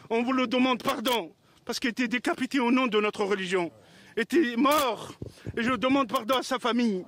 On vous le demande pardon, parce qu'il était décapité au nom de notre religion. Il était mort, et je demande pardon à sa famille,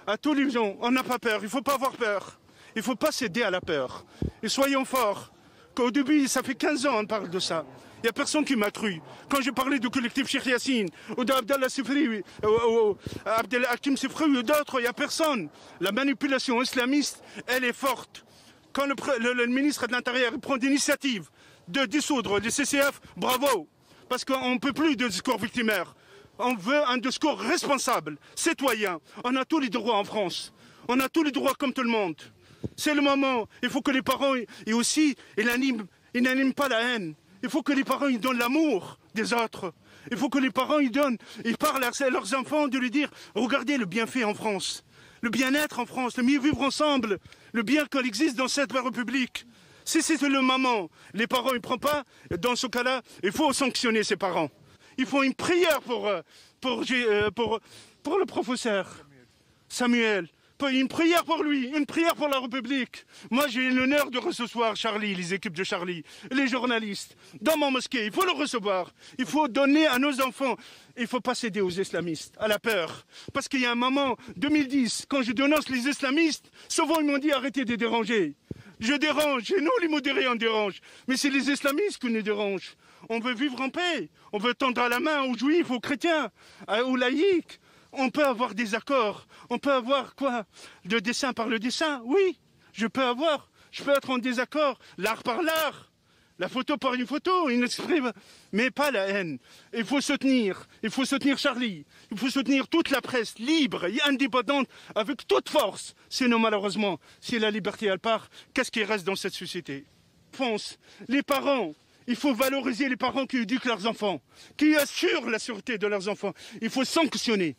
à tous les gens. On n'a pas peur, il ne faut pas avoir peur. Il ne faut pas céder à la peur. Et soyons forts, qu'au début, ça fait 15 ans on parle de ça. Il n'y a personne qui m'a cru. Quand je parlais du collectif Cheikh Yassine, ou d'Abdallah Sifri, ou Abdel Hakim Sifri, ou d'autres, il n'y a personne. La manipulation islamiste, elle est forte. Quand le ministre de l'Intérieur prend l'initiative de dissoudre les CCF, bravo. Parce qu'on ne peut plus de discours victimaire. On veut un discours responsable, citoyen. On a tous les droits en France. On a tous les droits comme tout le monde. C'est le moment. Il faut que les parents, et aussi, ils n'animent pas la haine. Il faut que les parents ils donnent l'amour des autres. Il faut que les parents ils parlent à leurs enfants de lui dire regardez le bienfait en France, le bien-être en France, le mieux vivre ensemble, le bien qu'il existe dans cette République. Si c'est le moment, les parents ne prennent pas, dans ce cas-là, il faut sanctionner ces parents. Il faut une prière pour le professeur Samuel. Une prière pour lui, une prière pour la République. Moi, j'ai eu l'honneur de recevoir Charlie, les équipes de Charlie, les journalistes, dans mon mosquée. Il faut le recevoir. Il faut donner à nos enfants. Il ne faut pas céder aux islamistes, à la peur. Parce qu'il y a un moment, 2010, quand je dénonce les islamistes, souvent ils m'ont dit arrêtez de déranger. Je dérange, et nous les modérés on dérange. Mais c'est les islamistes qui nous dérangent. On veut vivre en paix. On veut tendre la main aux juifs, aux chrétiens, aux laïcs. On peut avoir des accords. On peut avoir quoi? Le dessin par le dessin? Oui, je peux être en désaccord. L'art par l'art. La photo par une photo. Il exprime, mais pas la haine. Il faut soutenir Charlie. Il faut soutenir toute la presse libre et indépendante avec toute force. Sinon, malheureusement, si la liberté elle part, qu'est-ce qui reste dans cette société? France, les parents. Il faut valoriser les parents qui éduquent leurs enfants, qui assurent la sûreté de leurs enfants. Il faut sanctionner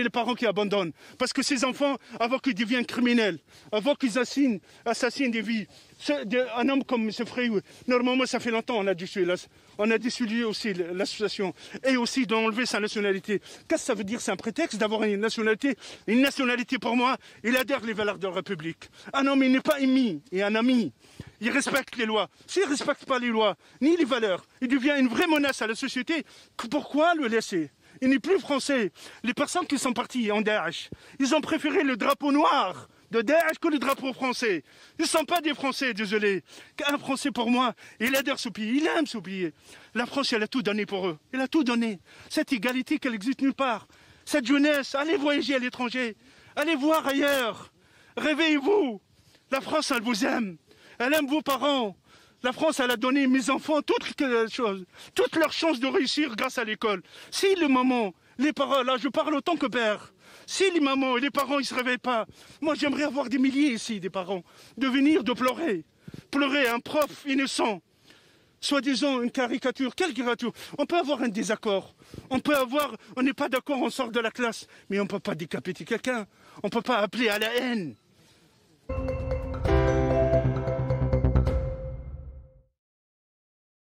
les parents qui abandonnent. Parce que ces enfants, avant qu'ils deviennent criminels, avant qu'ils assassinent des vies, un homme comme M. Frey, normalement ça fait longtemps on a dissolu aussi l'association et aussi d'enlever sa nationalité. Qu'est-ce que ça veut dire? C'est un prétexte d'avoir une nationalité. Une nationalité pour moi, il adhère les valeurs de la République. Un homme, il n'est pas ennemi, il est un ami. Il respecte les lois. S'il ne respecte pas les lois, ni les valeurs, il devient une vraie menace à la société. Pourquoi le laisser? Il n'est plus français. Les personnes qui sont parties en Daesh, ils ont préféré le drapeau noir de Daesh que le drapeau français. Ils ne sont pas des Français, désolé. Un Français pour moi, il adhère ce pays, il aime ce pays. La France, elle a tout donné pour eux. Elle a tout donné. Cette égalité qu'elle existe nulle part. Cette jeunesse, allez voyager à l'étranger. Allez voir ailleurs. Réveillez-vous. La France, elle vous aime. Elle aime vos parents. La France, elle a donné à mes enfants toutes leurs chances de réussir grâce à l'école. Si le moment, les parents, là je parle autant que père, si les mamans et les parents ils ne se réveillent pas, moi j'aimerais avoir des milliers ici, des parents, de venir de pleurer. Pleurer un prof innocent, soi-disant une caricature. Quelle caricature? On peut avoir un désaccord. On n'est pas d'accord, on sort de la classe, mais on ne peut pas décapiter quelqu'un. On ne peut pas appeler à la haine.